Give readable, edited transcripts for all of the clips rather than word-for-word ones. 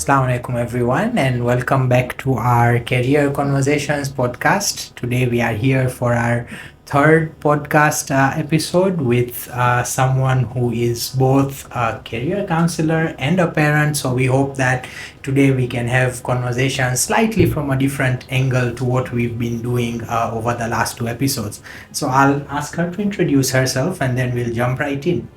Assalamu alaikum everyone, and welcome back to our Career Conversations podcast. Today we are here for our third podcast episode with someone who is both a career counselor and a parent. So we hope that today we can have conversations slightly from a different angle to what we've been doing over the last two episodes. So I'll ask her to introduce herself and then we'll jump right in.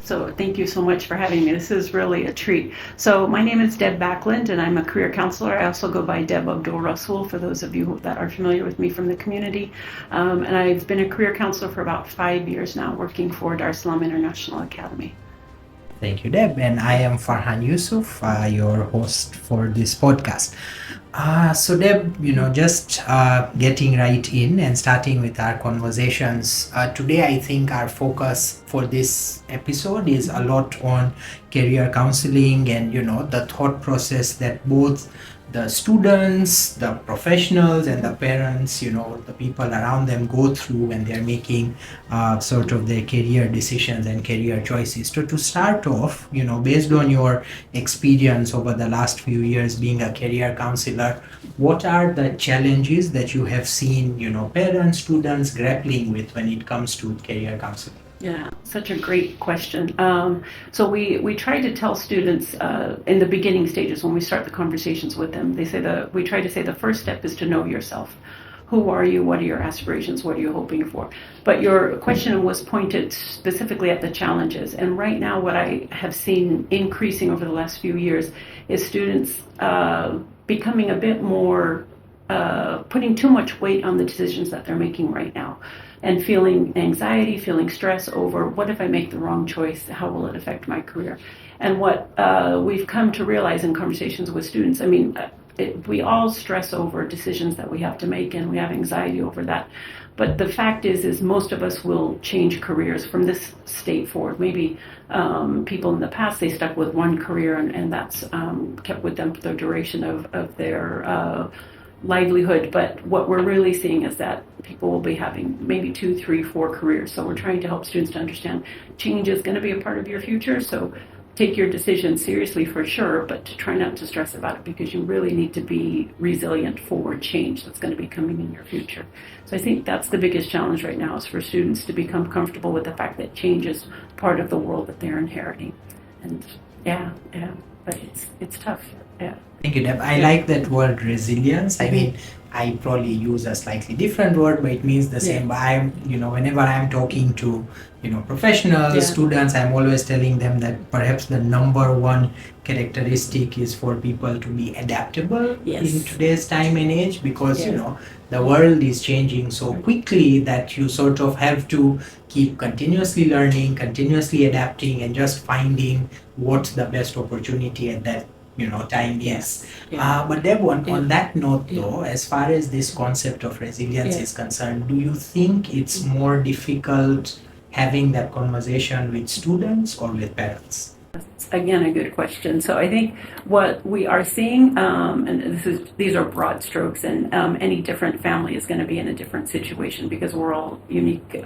So thank you so much for having me. This is really a treat. So my name is Deb Backlund, and I'm a career counselor. I also go by Debra Abdulrasul, for those of you that are familiar with me from the community. And I've been a career counselor for about 5 years now, working for Dar es Salaam International Academy. Thank you, Deb. And I am Farhan Yusuf, your host for this podcast. So Deb, just getting right in and starting with our conversations. Today, I think our focus for this episode is a lot on career counseling and, the thought process that both the students, the professionals, and the parents, the people around them go through when they're making sort of their career decisions and career choices. So to start off, based on your experience over the last few years being a career counselor, what are the challenges that you have seen, parents, students grappling with when it comes to career counseling? Yeah, such a great question. So we try to tell students in the beginning stages when we start the conversations with them. We try to say the first step is to know yourself. Who are you? What are your aspirations? What are you hoping for? But your question was pointed specifically at the challenges. And right now, what I have seen increasing over the last few years is students becoming a bit more putting too much weight on the decisions that they're making right now, and feeling anxiety, feeling stress over what if I make the wrong choice, how will it affect my career? And what we've come to realize in conversations with students, we all stress over decisions that we have to make, and we have anxiety over that. But the fact is most of us will change careers from this state forward. Maybe people in the past, they stuck with one career and that's kept with them for the duration of their livelihood. But what we're really seeing is that people will be having maybe 2, 3, 4 careers. So we're trying to help students to understand change is going to be a part of your future. So take your decision seriously for sure, but to try not to stress about it, because you really need to be resilient for change that's going to be coming in your future. So I think that's the biggest challenge right now, is for students to become comfortable with the fact that change is part of the world that they're inheriting. And but it's tough. Yeah. Thank you, Deb. I like that word resilience. I probably use a slightly different word, but it means the same. But whenever I'm talking to, professionals, students, I'm always telling them that perhaps the number one characteristic is for people to be adaptable in today's time and age, because, the world is changing so quickly that you sort of have to keep continuously learning, continuously adapting, and just finding what's the best opportunity at that time is. But Deb, on that note though, as far as this concept of resilience is concerned, do you think it's more difficult having that conversation with students or with parents? Again, a good question. So I think what we are seeing, and these are broad strokes, and any different family is going to be in a different situation, because we're all unique.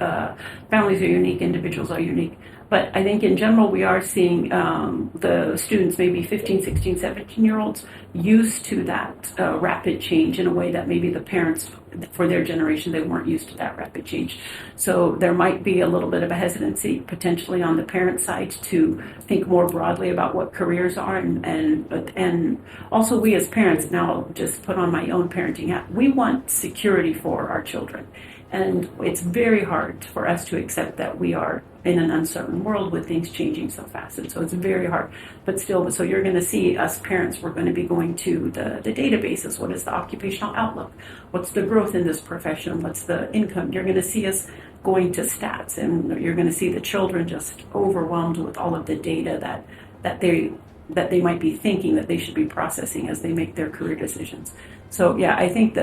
Families are unique, individuals are unique. But I think in general, we are seeing the students, maybe 15, 16, 17-year-olds, used to that rapid change in a way that maybe the parents, for their generation, they weren't used to that rapid change. So there might be a little bit of a hesitancy potentially on the parent side to think more broadly about what careers are. And also we as parents, now just put on my own parenting hat, we want security for our children. And it's very hard for us to accept that we are in an uncertain world with things changing so fast. And so it's very hard. But still, so you're going to see us parents, we're going to be going to the databases. What is the occupational outlook? What's the growth in this profession? What's the income? You're going to see us going to stats, and you're going to see the children just overwhelmed with all of the data that they might be thinking that they should be processing as they make their career decisions. So yeah, I think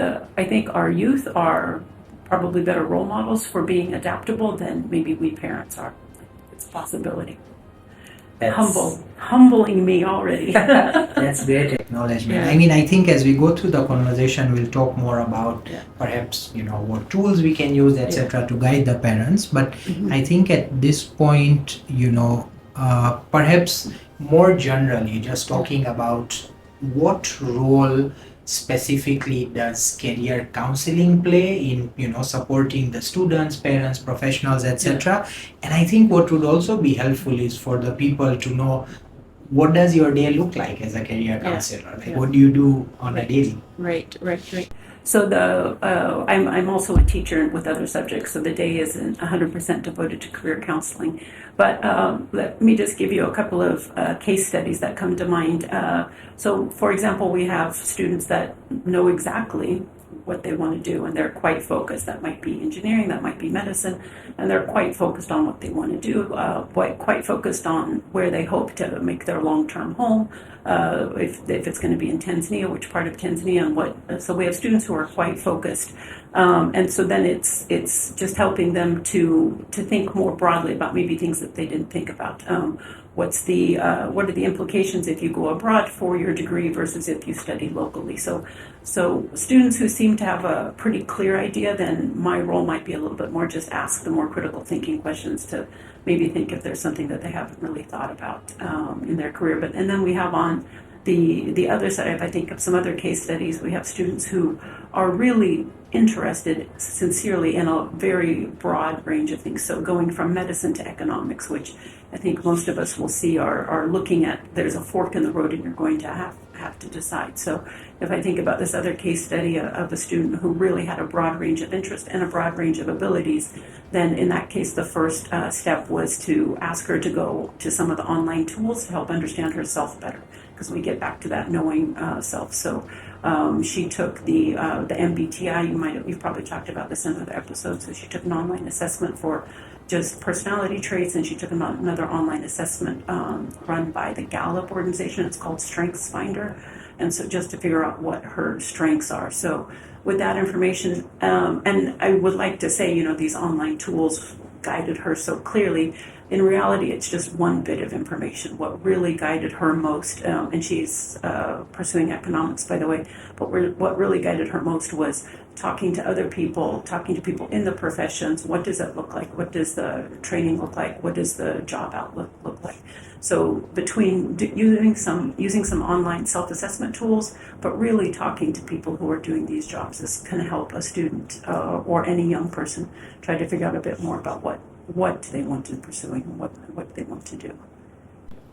our youth are probably better role models for being adaptable than maybe we parents are. It's a possibility. Humbling me already. That's great acknowledgement. I think as we go through the conversation, we'll talk more about perhaps, what tools we can use, etc., to guide the parents. But I think at this point, perhaps more generally, just talking about what role specifically does career counseling play in supporting the students, parents, professionals, etc. And I think what would also be helpful is for the people to know, what does your day look like as a career counselor? Like, what do you do on a daily? Right. So I'm also a teacher with other subjects, so the day isn't 100% devoted to career counseling. But let me just give you a couple of case studies that come to mind. So, for example, we have students that know exactly what they want to do, and they're quite focused. That might be engineering, that might be medicine, and they're quite focused on what they want to do, quite focused on where they hope to make their long-term home. If it's going to be in Tanzania, which part of Tanzania, and what. So we have students who are quite focused, and so then it's just helping them to think more broadly about maybe things that they didn't think about. What are the implications if you go abroad for your degree versus if you study locally? So students who seem to have a pretty clear idea, then my role might be a little bit more just ask the more critical thinking questions to maybe think if there's something that they haven't really thought about in their career. And then we have on the other side, if I think of some other case studies, we have students who are really interested sincerely in a very broad range of things. So going from medicine to economics, which I think most of us will see are looking at, there's a fork in the road and you're going to have to decide. So if I think about this other case study of a student who really had a broad range of interest and a broad range of abilities, then in that case, the first step was to ask her to go to some of the online tools to help understand herself better, because we get back to that knowing self. So she took the MBTI. You've probably talked about this in other episodes. So she took an online assessment for just personality traits, and she took another online assessment run by the Gallup organization. It's called Strengths Finder, and so just to figure out what her strengths are. So with that information, and I would like to say, these online tools guided her so clearly. In reality, it's just one bit of information. What really guided her most, and she's pursuing economics, by the way, but what really guided her most was talking to other people, talking to people in the professions. What does it look like? What does the training look like? What does the job outlook look like? So between using some online self-assessment tools, but really talking to people who are doing these jobs, is going to help a student or any young person try to figure out a bit more about what they want to pursue and what they want to do.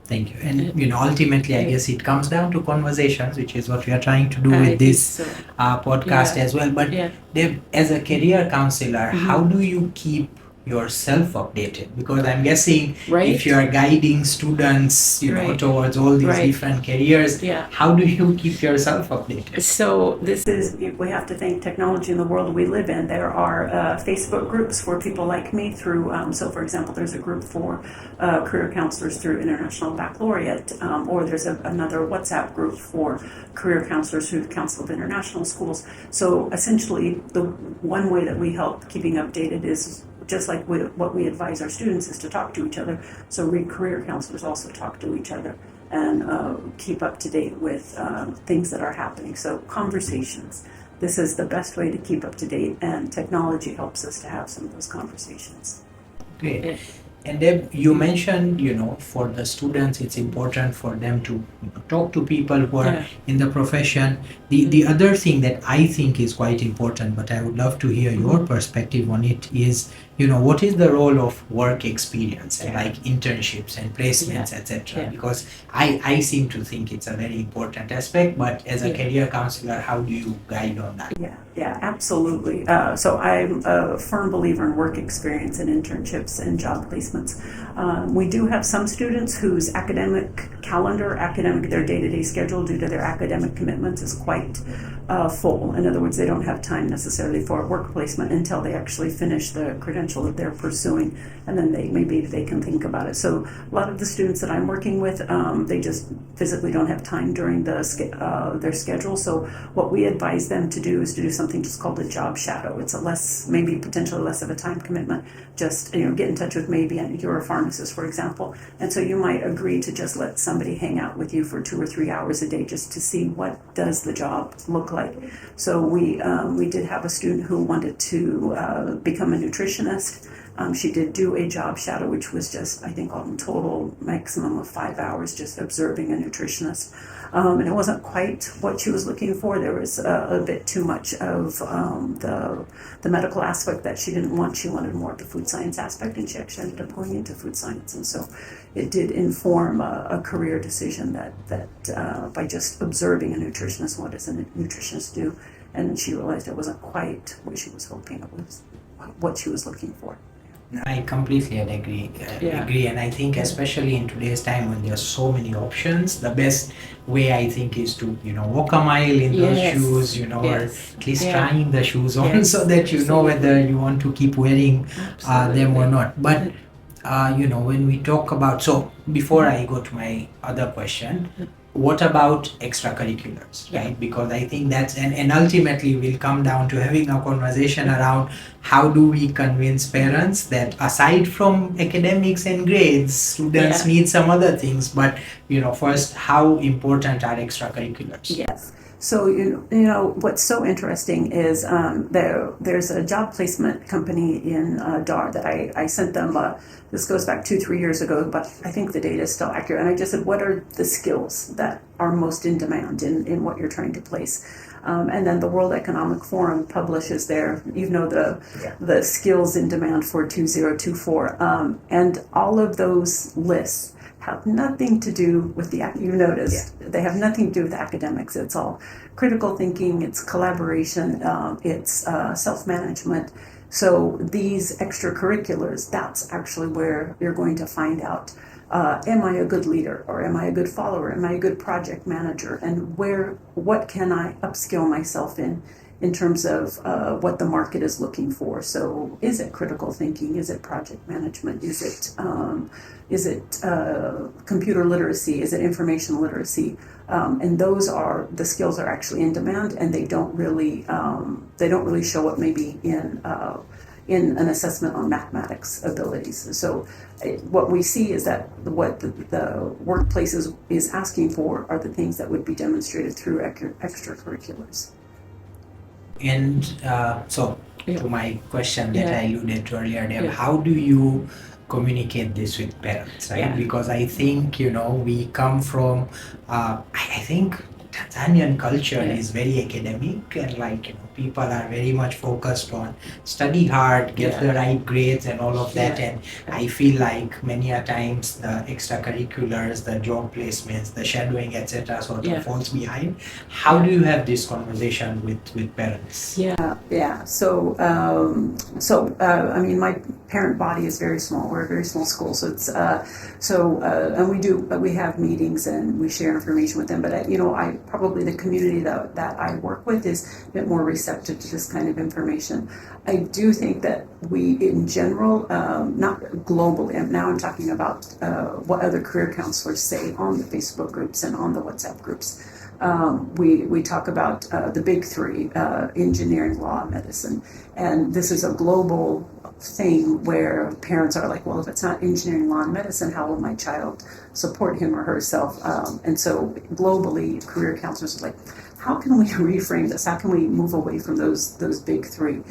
Thank you. And ultimately, I guess it comes down to conversations, which is what we are trying to do with this podcast as well. But Deb, as a career counselor, how do you keep yourself updated? Because I'm guessing if you are guiding students, towards all these different careers, how do you keep yourself updated? So we have to thank technology in the world we live in. There are Facebook groups for people like me through, so for example, there's a group for career counselors through International Baccalaureate, or there's another WhatsApp group for career counselors through the Council of International Schools. So essentially, the one way that we help keeping updated is just like what we advise our students is to talk to each other. So we career counselors also talk to each other and keep up to date with things that are happening. So conversations. This is the best way to keep up to date, and technology helps us to have some of those conversations. Great. And Deb, you mentioned, for the students, it's important for them to talk to people who are in the profession. The other thing that I think is quite important, but I would love to hear your perspective on it, is, what is the role of work experience and like internships and placements, etc. Because I seem to think it's a very important aspect, but as a career counselor, how do you guide on that? Yeah, absolutely. So I'm a firm believer in work experience and internships and job placements. We do have some students whose academic calendar, their day-to-day schedule due to their academic commitments is quite full. In other words, they don't have time necessarily for a work placement until they actually finish the credential that they're pursuing, and then they can think about it. So a lot of the students that I'm working with, they just physically don't have time during their schedule. So what we advise them to do is to do something just called a job shadow. It's maybe potentially less of a time commitment. Just get in touch with maybe you're a pharmacist, for example, and so you might agree to just let somebody hang out with you for 2 or 3 hours a day just to see what does the job look like. So we did have a student who wanted to become a nutritionist. She did do a job shadow, which was just, I think, on total maximum of 5 hours, just observing a nutritionist. And it wasn't quite what she was looking for. There was a bit too much of the medical aspect that she didn't want. She wanted more of the food science aspect, and she actually ended up going into food science. And so it did inform a career decision that by just observing a nutritionist, what does a nutritionist do? And she realized it wasn't quite what she was hoping it was, what she was looking for. I completely agree. Yeah. Agree, and I think especially in today's time when there's so many options, the best way I think is to walk a mile in those Yes. shoes, or Yes. at least Yeah. trying the shoes on Yes. so that you know whether you want to keep wearing them or not. But when we talk about, so before I go to my other question, what about extracurriculars, right? Because I think that's, and ultimately we'll come down to having a conversation around how do we convince parents that aside from academics and grades, students need some other things, but first, how important are extracurriculars? Yes. So what's so interesting is there's a job placement company in Dar that I sent them. This goes back 2-3 years ago, but I think the data is still accurate. And I just said, what are the skills that are most in demand in what you're trying to place? And then the World Economic Forum publishes the skills in demand for 2024, and all of those lists have nothing to do with they have nothing to do with academics. It's all critical thinking, it's collaboration, it's self-management. So these extracurriculars, that's actually where you're going to find out, am I a good leader, or am I a good follower, am I a good project manager, and what can I upskill myself in terms of what the market is looking for. So is it critical thinking? Is it project management? Is it computer literacy? Is it information literacy? And the skills are actually in demand, and they don't really show up maybe in an assessment on mathematics abilities. So what we see is that what the workplace is asking for are the things that would be demonstrated through extracurriculars. And to my question that I alluded to earlier, Deb, how do you communicate this with parents, right? Yeah. Because I think, we come from, I think Tanzanian culture is very academic, and people are very much focused on study hard, get the right grades and all of that. And I feel like many a times the extracurriculars, the job placements, the shadowing, etc. sort of falls behind. How do you have this conversation with parents? Yeah. So I mean, my parent body is very small. We're a very small school, so it's and we have meetings and we share information with them. But I probably the community that I work with is a bit more receptive to this kind of information. I do think that we, in general, not globally, and now I'm talking about what other career counselors say on the Facebook groups and on the WhatsApp groups. We talk about the big three, engineering, law, medicine. And this is a global thing where parents are like, well, if it's not engineering, law, and medicine, how will my child support him or herself? And so globally, career counselors are like, how can we reframe this? How can we move away from those big three?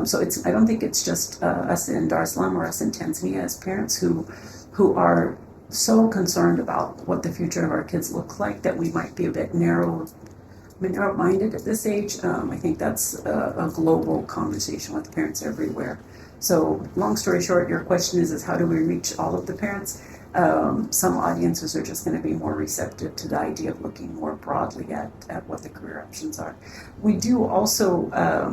So I don't think it's just us in Dar es Salaam or us in Tanzania as parents who are so concerned about what the future of our kids look like that we might be a bit narrow-minded at this age. I think that's a global conversation with parents everywhere. So long story short, your question is how do we reach all of the parents? Some audiences are just going to be more receptive to the idea of looking more broadly at what the career options are. We do also,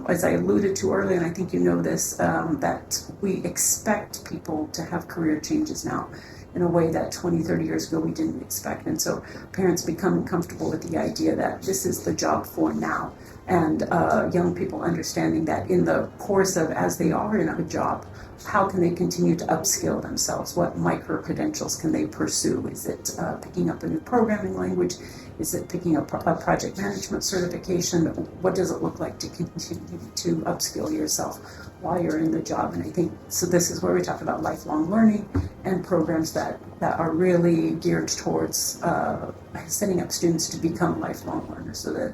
as I alluded to earlier, and I think you know this, that we expect people to have career changes now in a way that 20, 30 years ago we didn't expect. And so parents become comfortable with the idea that this is the job for now. And young people understanding that in the course of, as they are in a job, how can they continue to upskill themselves? What micro-credentials can they pursue? Is it picking up a new programming language? Is it picking up a project management certification? What does it look like to continue to upskill yourself while you're in the job? And I think, so this is where we talk about lifelong learning and programs that that are really geared towards setting up students to become lifelong learners, so that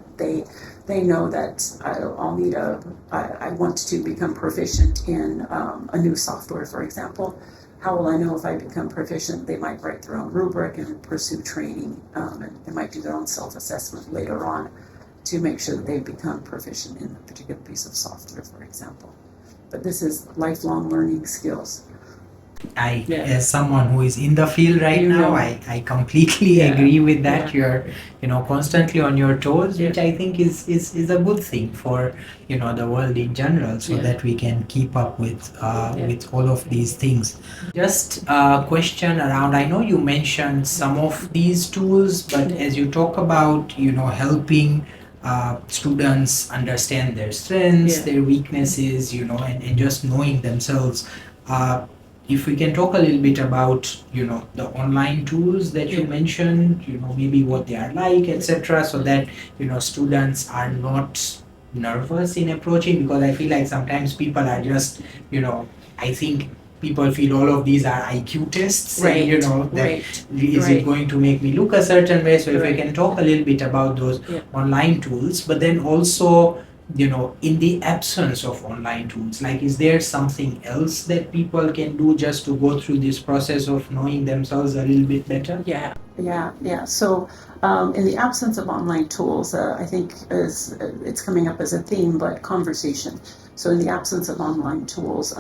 they know that I want to become proficient in a new software, for example. How will I know if I become proficient? They might write their own rubric and pursue training, and they might do their own self-assessment later on to make sure that they become proficient in a particular piece of software, for example. But this is lifelong learning skills. As someone who is in the field right now, I completely agree with that. You're, constantly on your toes, which I think is a good thing for, the world in general, so that we can keep up with all of these things. Just a question around, I know you mentioned some of these tools, but as you talk about, helping students understand their strengths, their weaknesses, and just knowing themselves. If we can talk a little bit about, the online tools that you mentioned, maybe what they are like, etc., so that, students are not nervous in approaching, because I feel like sometimes people are just, I think people feel all of these are IQ tests, is it going to make me look a certain way? So if we can talk a little bit about those online tools, but then also, in the absence of online tools, like, is there something else that people can do just to go through this process of knowing themselves a little bit better? Yeah. So in the absence of online tools, I think it's coming up as a theme, but conversation. So in the absence of online tools,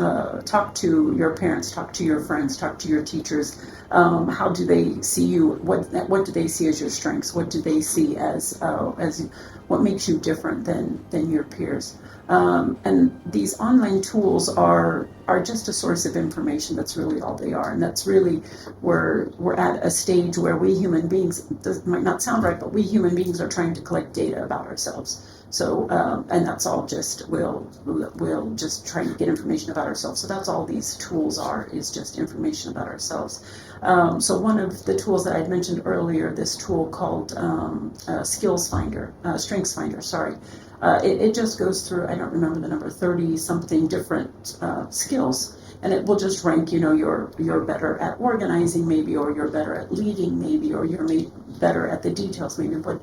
talk to your parents, talk to your friends, talk to your teachers. How do they see you? What do they see as your strengths? What do they see as what makes you different than your peers? And these online tools are just a source of information. That's really all they are, and that's really where we're at a stage where we human beings, this might not sound right, but we human beings are trying to collect data about ourselves. So, and that's all just, we'll just try to get information about ourselves. So that's all these tools are, is just information about ourselves. So one of the tools that I'd mentioned earlier, this tool called Skills Finder, Strengths Finder, sorry. It just goes through, I don't remember the number, 30 something different skills. And it will just rank, you're better at organizing maybe, or you're better at leading maybe, or you're better at the details maybe, but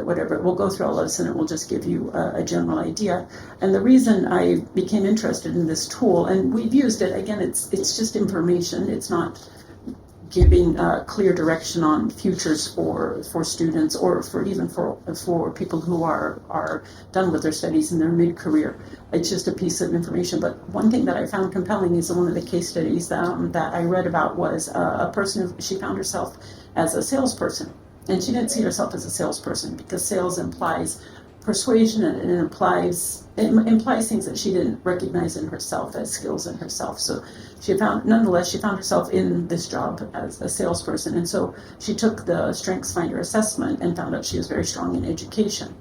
whatever. It will go through all this, and it will just give you a general idea. And the reason I became interested in this tool, and we've used it, again, it's just information. It's not giving clear direction on futures for students, or for people who are done with their studies in their mid-career. It's just a piece of information. But one thing that I found compelling is one of the case studies that I read about was a person who, she found herself as a salesperson. And she didn't see herself as a salesperson, because sales implies persuasion, and it implies things that she didn't recognize in herself as skills in herself. So nonetheless, she found herself in this job as a salesperson. And so she took the Strengths Finder assessment and found out she was very strong in education.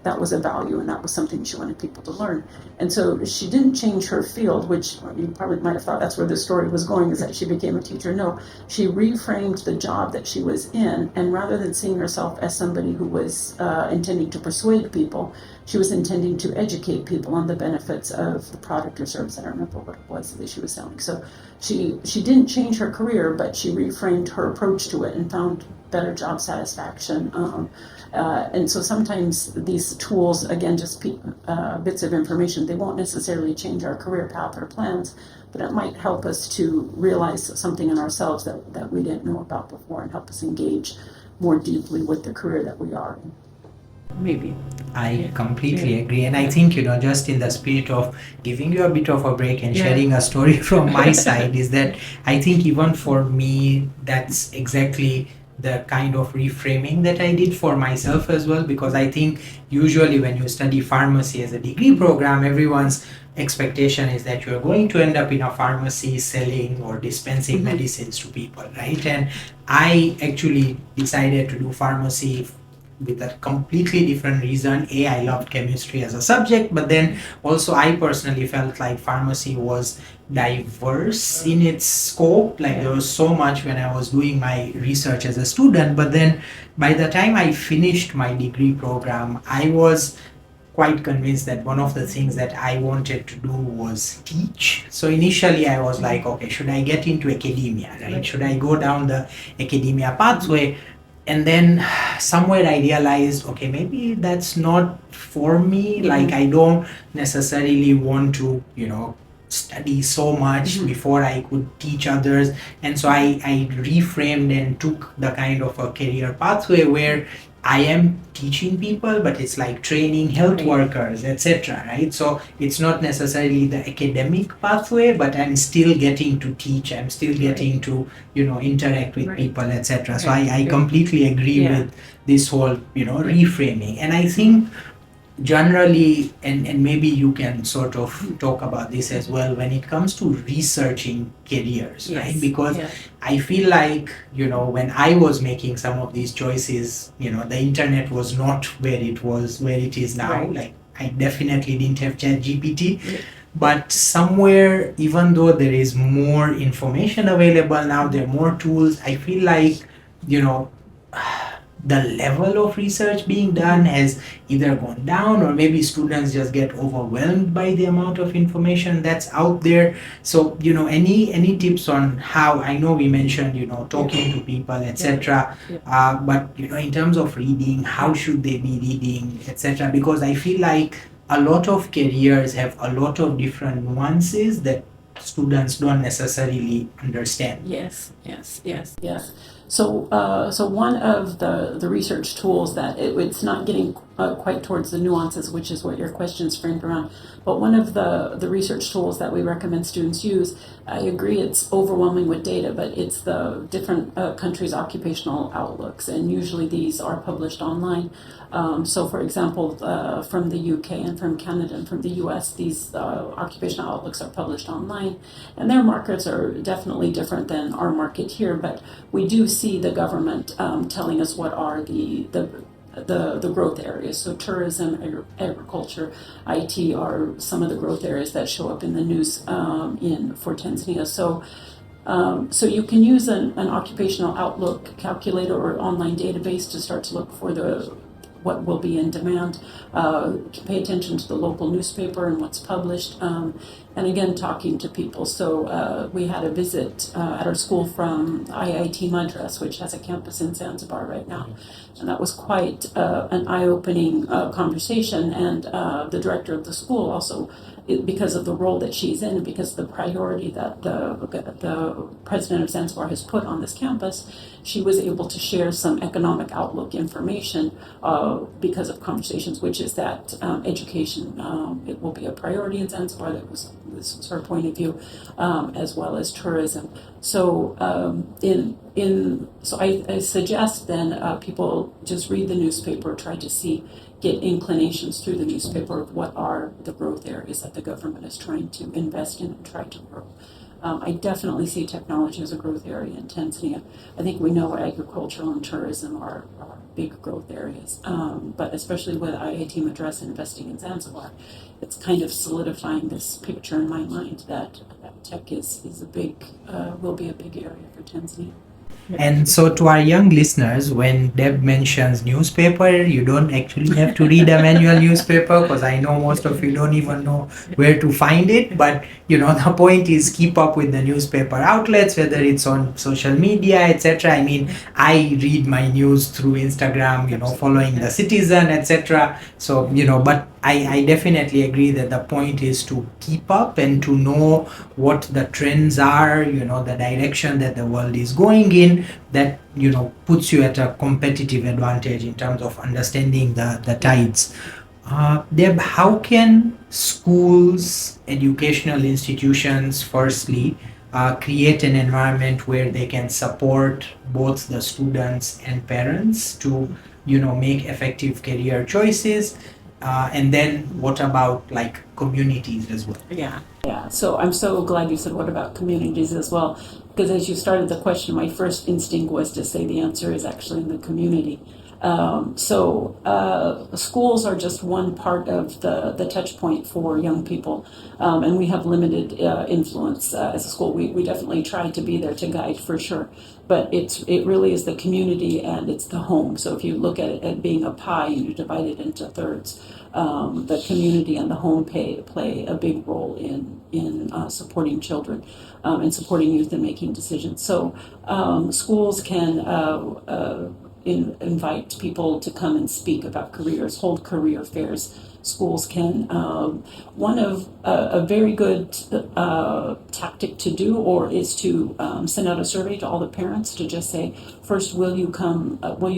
That was a value, and that was something she wanted people to learn. And so she didn't change her field, which you probably might have thought that's where the story was going, is that she became a teacher. No, she reframed the job that she was in, and rather than seeing herself as somebody who was intending to persuade people, she was intending to educate people on the benefits of the product or service. I don't remember what it was that she was selling. So she didn't change her career, but she reframed her approach to it and found better job satisfaction. And so sometimes these tools, again, just bits of information, they won't necessarily change our career path or plans, but it might help us to realize something in ourselves that we didn't know about before, and help us engage more deeply with the career that we are in. Maybe. I completely agree. And I think, just in the spirit of giving you a bit of a break and sharing a story from my side, is that I think even for me, that's exactly the kind of reframing that I did for myself as well, because I think usually when you study pharmacy as a degree program, everyone's expectation is that you're going to end up in a pharmacy selling or dispensing medicines to people, right? And I actually decided to do pharmacy with a completely different reason. I loved chemistry as a subject, but then also I personally felt like pharmacy was diverse in its scope. Like there was so much when I was doing my research as a student, but then by the time I finished my degree program, I was quite convinced that one of the things that I wanted to do was teach. So initially I was like, okay, should I get into academia, right? Should I go down the academia pathway? And then somewhere I realized, okay, maybe that's not for me. Like, I don't necessarily want to, study so much before I could teach others. And so I reframed and took the kind of a career pathway where I am teaching people, but it's like training health workers, etc. Right? So it's not necessarily the academic pathway, but I'm still getting to teach. I'm still getting to, interact with people, etc. So I completely agree with this whole, reframing. And I think generally, and maybe you can sort of talk about this as well, when it comes to researching careers, right? Because I feel like, when I was making some of these choices, the internet was not where it is now. Like, I definitely didn't have ChatGPT. But somewhere, even though there is more information available now, there are more tools, I feel like, the level of research being done has either gone down, or maybe students just get overwhelmed by the amount of information that's out there. So, any tips on how, I know we mentioned, talking to people, etc. But, in terms of reading, how should they be reading, etc. Because I feel like a lot of careers have a lot of different nuances that students don't necessarily understand. Yes. So one of the research tools that it's not getting quite towards the nuances, which is what your question's framed around, but one of the research tools that we recommend students use, I agree it's overwhelming with data, but it's the different countries' occupational outlooks, and usually these are published online. So for example, from the UK and from Canada and from the US, these occupational outlooks are published online, and their markets are definitely different than our market here, but we do see the government telling us what are the growth areas. So tourism, agriculture, IT are some of the growth areas that show up in the news for Tanzania. So you can use an occupational outlook calculator or online database to start to look for what will be in demand. Pay attention to the local newspaper and what's published. And again, talking to people. So we had a visit at our school from IIT Madras, which has a campus in Zanzibar right now. And that was quite an eye-opening conversation. And the director of the school also, because of the role that she's in and because of the priority that the president of Zanzibar has put on this campus, she was able to share some economic outlook information because of conversations, which is that education, it will be a priority in Zanzibar. This was her point of view, as well as tourism. So I suggest then people just read the newspaper, try to get inclinations through the newspaper of what are the growth areas that the government is trying to invest in and try to grow. I definitely see technology as a growth area in Tanzania. I think we know agriculture and tourism are big growth areas, but especially with IIT Madras investing in Zanzibar, it's kind of solidifying this picture in my mind that tech will be a big area for Tanzania. And so, to our young listeners, when Deb mentions newspaper, you don't actually have to read a manual newspaper, because I know most of you don't even know where to find it. But the point is, keep up with the newspaper outlets, whether it's on social media, etc. I mean, I read my news through Instagram, following the Citizen, etc. So, but I definitely agree that the point is to keep up and to know what the trends are, the direction that the world is going in, that, puts you at a competitive advantage in terms of understanding the tides. Deb, how can schools, educational institutions, firstly, create an environment where they can support both the students and parents to, make effective career choices? And then what about communities as well? Yeah. So I'm so glad you said what about communities as well, because as you started the question, my first instinct was to say the answer is actually in the community. Schools are just one part of the touch point for young people, and we have limited influence as a school. We definitely try to be there to guide for sure, but it really is the community and it's the home. So if you look at it at being a pie and you divide it into thirds, the community and the home play a big role in supporting children and supporting youth in making decisions. So schools can invite people to come and speak about careers, hold career fairs. Schools can, one of a very good tactic to do or is to send out a survey to all the parents to just say, first, will you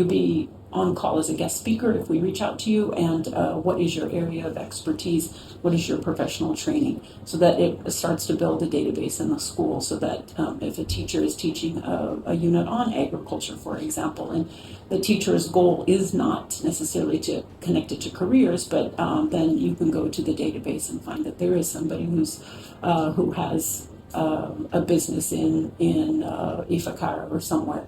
be on call as a guest speaker if we reach out to you, and what is your area of expertise, what is your professional training, so that it starts to build a database in the school, so that if a teacher is teaching a unit on agriculture, for example, and the teacher's goal is not necessarily to connect it to careers, but then you can go to the database and find that there is somebody who has a business in Ifakara or somewhere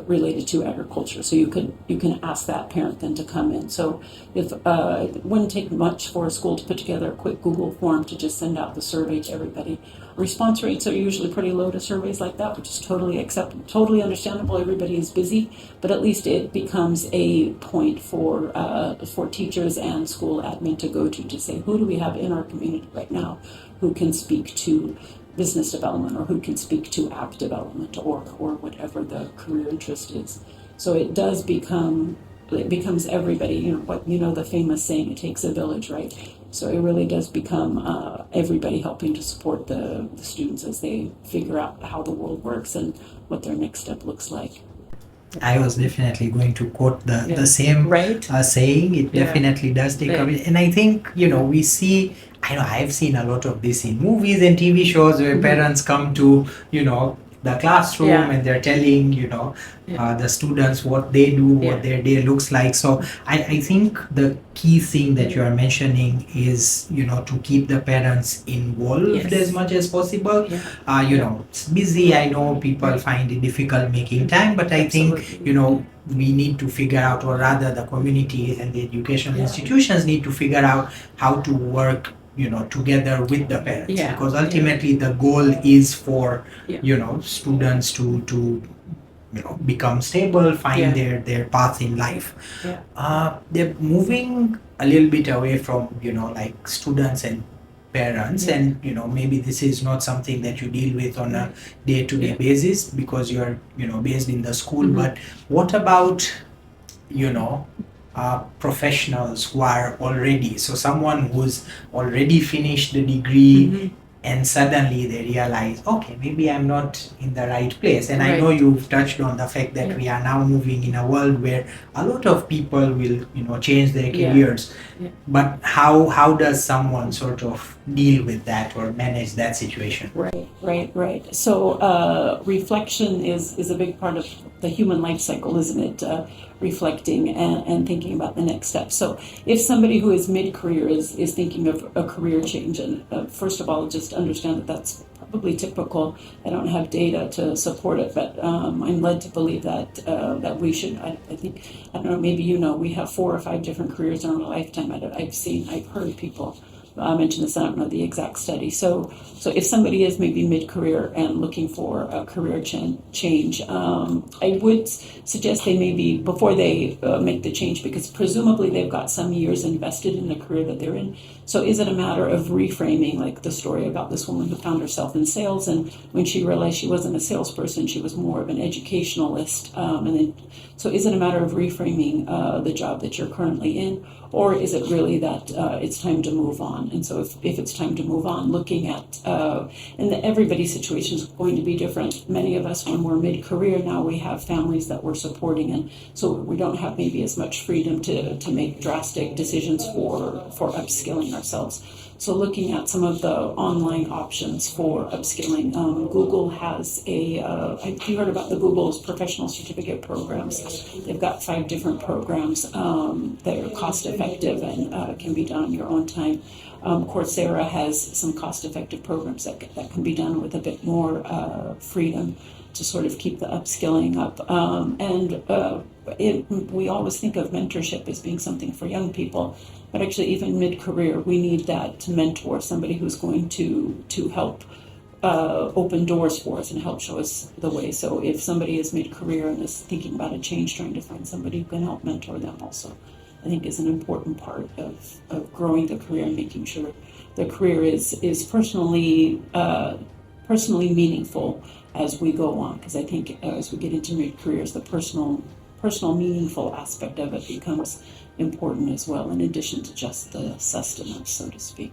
related to agriculture. So you can ask that parent then to come in. So if it wouldn't take much for a school to put together a quick Google form to just send out the survey to everybody. Response rates are usually pretty low to surveys like that, which is totally acceptable, totally understandable. Everybody is busy, but at least it becomes a point for teachers and school admin to go to say, who do we have in our community right now who can speak to business development, or who can speak to app development, or whatever the career interest is. So it becomes everybody, the famous saying, it takes a village, right? So it really does become everybody helping to support the students as they figure out how the world works and what their next step looks like. I was definitely going to quote the same right? Saying. It definitely does take a bit. And I think, we see, I've seen a lot of this in movies and TV shows where parents come to, the classroom and they're telling, the students what they do, what their day looks like. So I think the key thing that you are mentioning is, to keep the parents involved as much as possible. It's busy. I know people find it difficult making time, but I think, we need to figure out, or rather the communities and the educational institutions need to figure out how to work together with the parents, because ultimately the goal is for students to become stable, find their path in life. They're moving a little bit away from like students and parents, and maybe this is not something that you deal with on a day-to-day basis because you're based in the school, but what about professionals who are already, so someone who's already finished the degree and suddenly they realize, okay, maybe I'm not in the right place. And I know you've touched on the fact that we are now moving in a world where a lot of people will change their careers, but how does someone sort of deal with that or manage that situation? Right. So reflection is a big part of the human life cycle, isn't it? Reflecting and thinking about the next step. So if somebody who is mid-career is thinking of a career change, and first of all, just understand that that's probably typical. I don't have data to support it, but I'm led to believe that we should, I think, I don't know, maybe we have 4 or 5 different careers in our lifetime. I've heard people mention this. I don't know the exact study. So if somebody is maybe mid-career and looking for a career change, I would suggest they maybe, before they make the change, because presumably they've got some years invested in the career that they're in. So is it a matter of reframing, like the story about this woman who found herself in sales, and when she realized she wasn't a salesperson, she was more of an educationalist, so is it a matter of reframing the job that you're currently in, or is it really that it's time to move on? And so if it's time to move on, looking at, and everybody's situation is going to be different. Many of us, when we're mid-career now, we have families that we're supporting, and so we don't have maybe as much freedom to make drastic decisions for upskilling ourselves. So looking at some of the online options for upskilling, Google has have you heard about the Google's professional certificate programs? They've got 5 different programs that are cost effective and can be done on your own time. Coursera has some cost-effective programs that can be done with a bit more freedom to sort of keep the upskilling up. We always think of mentorship as being something for young people, but actually even mid-career, we need that to mentor somebody who's going to help open doors for us and help show us the way. So if somebody is mid-career and is thinking about a change, trying to find somebody who can help mentor them also, I think is an important part of growing the career and making sure the career is personally meaningful as we go on. Because I think as we get into mid-careers, the personal meaningful aspect of it becomes important as well, in addition to just the sustenance, so to speak.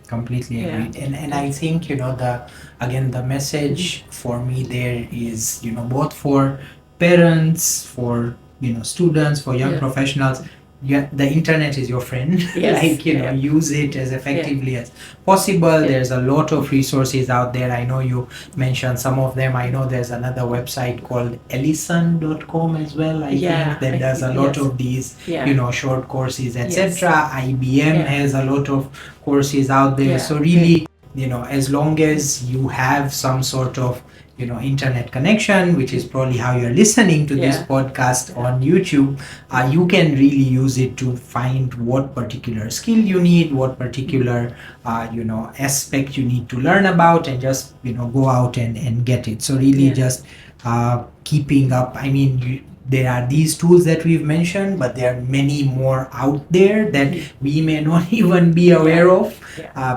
Completely agreed. And I think, the message for me there is, both for parents, for, students, for young professionals. Yeah, the internet is your friend. Yes. Use it as effectively as possible. There's a lot of resources out there. I know you mentioned some of them. I know there's another website called ellison.com as well. I think that does a lot of these, short courses, etc. IBM has a lot of courses out there. So really, as long as you have some sort of internet connection, which is probably how you're listening to this podcast on YouTube, you can really use it to find what particular skill you need, what particular aspect you need to learn about, and just go out and get it. So really just keeping up. I mean, there are these tools that we've mentioned, but there are many more out there that we may not even be aware of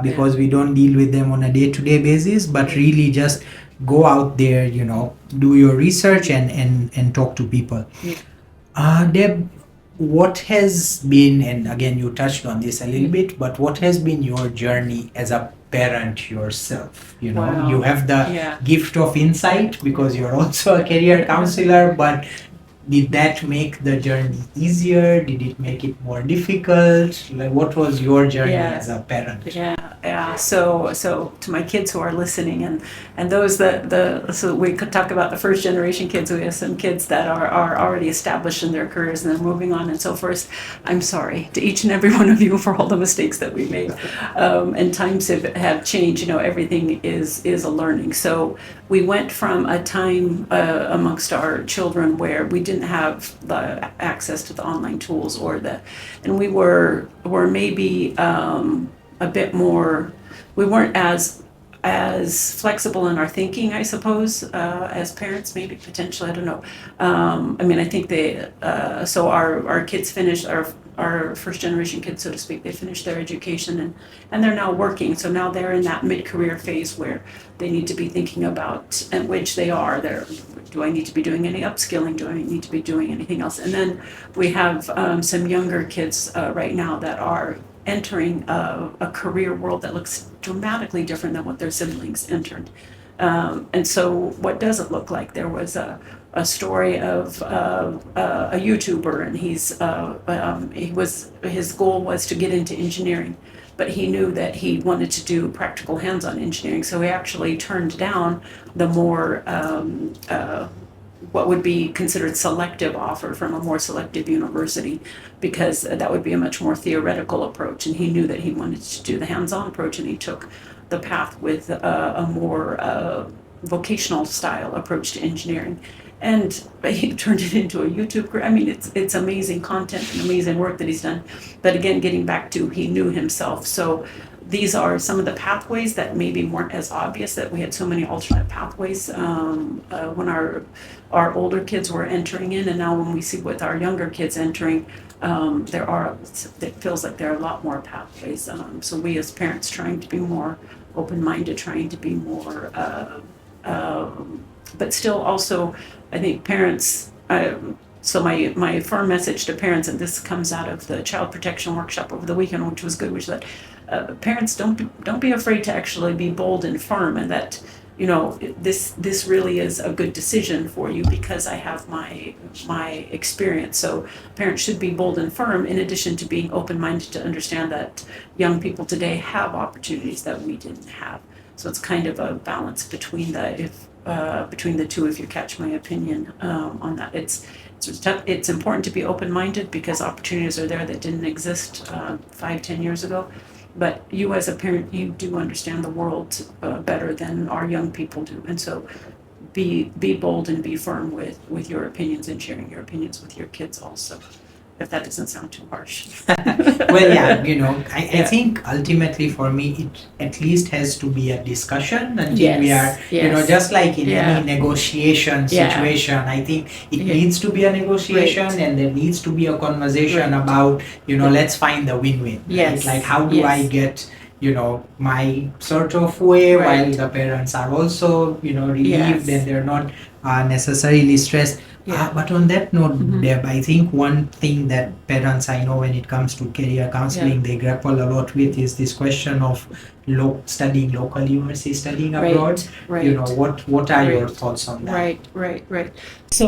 because we don't deal with them on a day-to-day basis. But really just go out there, do your research and talk to people. Deb, what has been, and again you touched on this a little bit, but what has been your journey as a parent yourself? You have the gift of insight because you're also a career counselor, but did that make the journey easier? Did it make it more difficult? Like, what was your journey as a parent? So to my kids who are listening, and those so we could talk about the first generation kids. We have some kids that are already established in their careers and they're moving on. And so first, I'm sorry to each and every one of you for all the mistakes that we made. And times have changed. Everything is a learning. So we went from a time amongst our children where we didn't have the access to the online tools and we were maybe a bit more. We weren't as flexible in our thinking, I suppose, as parents, maybe potentially. I don't know. I think so our kids finished our first generation kids, so to speak. They finished their education and they're now working. So now they're in that mid-career phase where they need to be thinking about, and which they are. Do I need to be doing any upskilling? Do I need to be doing anything else? And then we have some younger kids right now that are entering a career world that looks dramatically different than what their siblings entered. And so what does it look like? There was a story of a YouTuber, and his goal was to get into engineering, but he knew that he wanted to do practical hands-on engineering. So he actually turned down the more what would be considered selective offer from a more selective university, because that would be a much more theoretical approach, and he knew that he wanted to do the hands-on approach, and he took the path with a more vocational style approach to engineering. And he turned it into a YouTube career. I mean, it's amazing content and amazing work that he's done. But again, getting back to, he knew himself. So these are some of the pathways that maybe weren't as obvious, that we had so many alternate pathways when our older kids were entering in, and now when we see with our younger kids entering, it feels like there are a lot more pathways. So we as parents trying to be more open-minded, trying to be more, but still also, I think parents, so my firm message to parents, and this comes out of the child protection workshop over the weekend, which was good, which is that parents don't be afraid to actually be bold and firm, and that this really is a good decision for you because I have my experience. So parents should be bold and firm, in addition to being open-minded to understand that young people today have opportunities that we didn't have. So it's kind of a balance between the two, if you catch my opinion on that. It's important to be open-minded because opportunities are there that didn't exist 5-10 years ago. but you as a parent, you do understand the world better than our young people do, and so be bold and be firm with your opinions and sharing your opinions with your kids also, if that doesn't sound too harsh. Well, yeah, I Yeah. think ultimately for me, it at least has to be a discussion until Yes, we are, yes. just like in Yeah. any negotiation Yeah. situation, I think it Yeah. needs to be a negotiation Right. and there needs to be a conversation Right. about, let's find the win-win, right? Yes. Like, how do I Yes. get, my sort of way Right. while the parents are also, relieved Yes. and they're not necessarily stressed. Yeah. But on that note, Mhm. Deb, I think one thing that parents I know when it comes to career counseling, they grapple a lot with is this question of studying local university, studying abroad. Right. What are your Right. thoughts on that? Right. So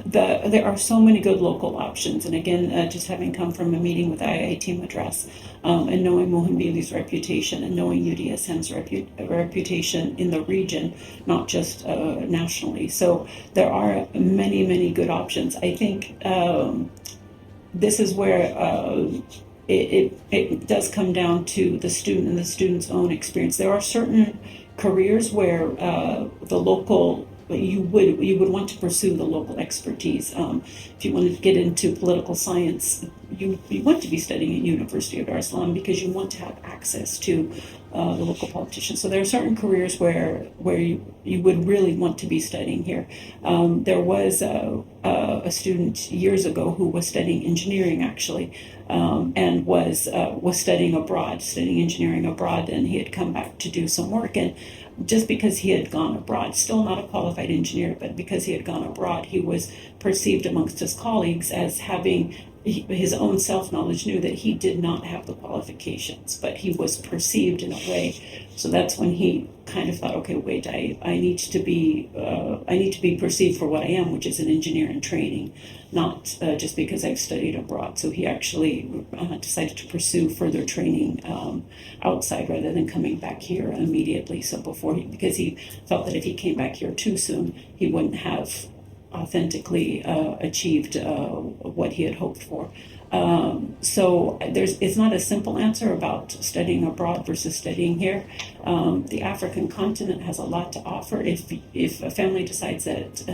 there are so many good local options, and again, just having come from a meeting with IIT Madras, and knowing Mohanbili's reputation and knowing UDSM's reputation in the region, not just nationally. So there are many good options. I think this is where it does come down to the student and the student's own experience. There are certain careers where the local you would want to pursue the local expertise. If you want to get into political science, you want to be studying at University of Dar es Salaam because you want to have access to the local politicians. So there are certain careers where you would really want to be studying here. There was a student years ago who was studying engineering actually, and was studying engineering abroad, and he had come back to do some work. And just because he had gone abroad, still not a qualified engineer, but because he had gone abroad, he was perceived amongst his colleagues as having his own self-knowledge knew that he did not have the qualifications, but he was perceived in a way. So that's when he kind of thought, okay, wait, I need to be perceived for what I am, which is an engineer in training, not just because I've studied abroad. So he actually decided to pursue further training outside rather than coming back here immediately. So because he felt that if he came back here too soon, he wouldn't have authentically achieved what he had hoped for. So it's not a simple answer about studying abroad versus studying here. The African continent has a lot to offer. If a family decides that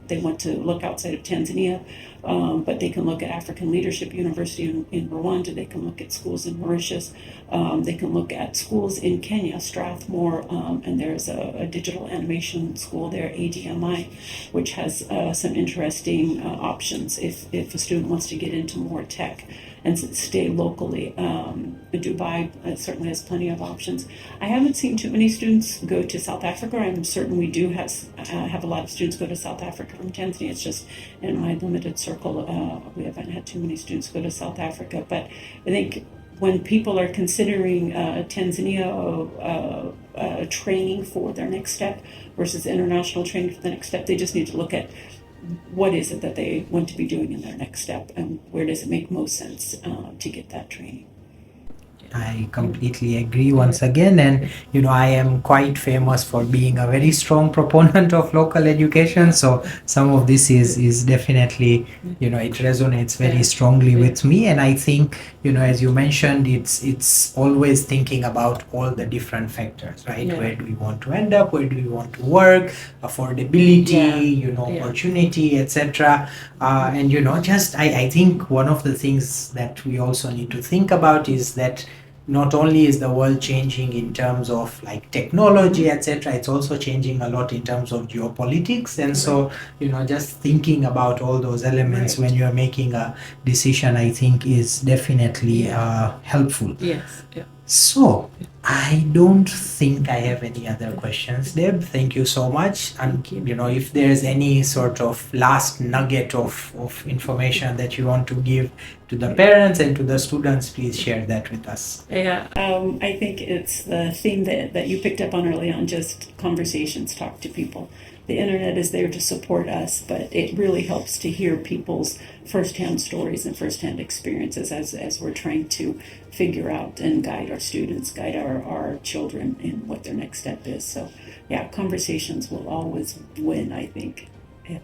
they want to look outside of Tanzania, but they can look at African Leadership University in Rwanda, they can look at schools in Mauritius, they can look at schools in Kenya, Strathmore, and there's a digital animation school there, ADMI, which has some interesting options if a student wants to get into more tech and stay locally. Dubai certainly has plenty of options. I haven't seen too many students go to South Africa. I'm certain we do have a lot of students go to South Africa from Tanzania. It's just in my limited circle, we haven't had too many students go to South Africa. But I think when people are considering Tanzania training for their next step versus international training for the next step, they just need to look at what is it that they want to be doing in their next step and where does it make most sense to get that training. I completely agree once again, and I am quite famous for being a very strong proponent of local education. So some of this is definitely, it resonates very strongly with me. And I think, as you mentioned, it's always thinking about all the different factors, right? Yeah. Where do we want to end up? Where do we want to work? Affordability, opportunity, etc. And just I think one of the things that we also need to think about is that not only is the world changing in terms of like technology, etc., it's also changing a lot in terms of geopolitics. And so, just thinking about all those elements when you're making a decision, I think is definitely helpful. Yes. Yeah. So, I don't think I have any other questions, Deb. Thank you so much. And if there's any sort of last nugget of information that you want to give to the parents and to the students, please share that with us. Yeah, I think it's the theme that you picked up on early on, just conversations, talk to people. The internet is there to support us, but it really helps to hear people's firsthand stories and firsthand experiences as we're trying to figure out and guide our students, guide our children in what their next step is. So yeah, conversations will always win, I think. Yeah.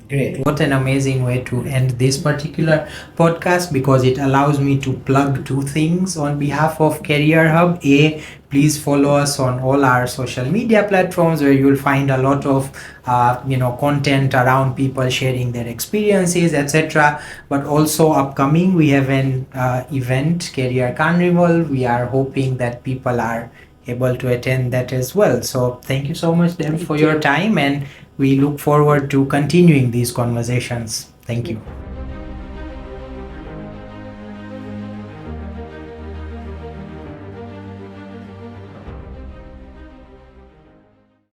Great. What an amazing way to end this particular podcast, because it allows me to plug two things on behalf of Career Hub. A, please follow us on all our social media platforms, where you'll find a lot of content around people sharing their experiences, etc. But also upcoming, we have an event, Career Carnival. We are hoping that people are able to attend that as well. So thank you so much, Deb, for your time, and we look forward to continuing these conversations. Thank you.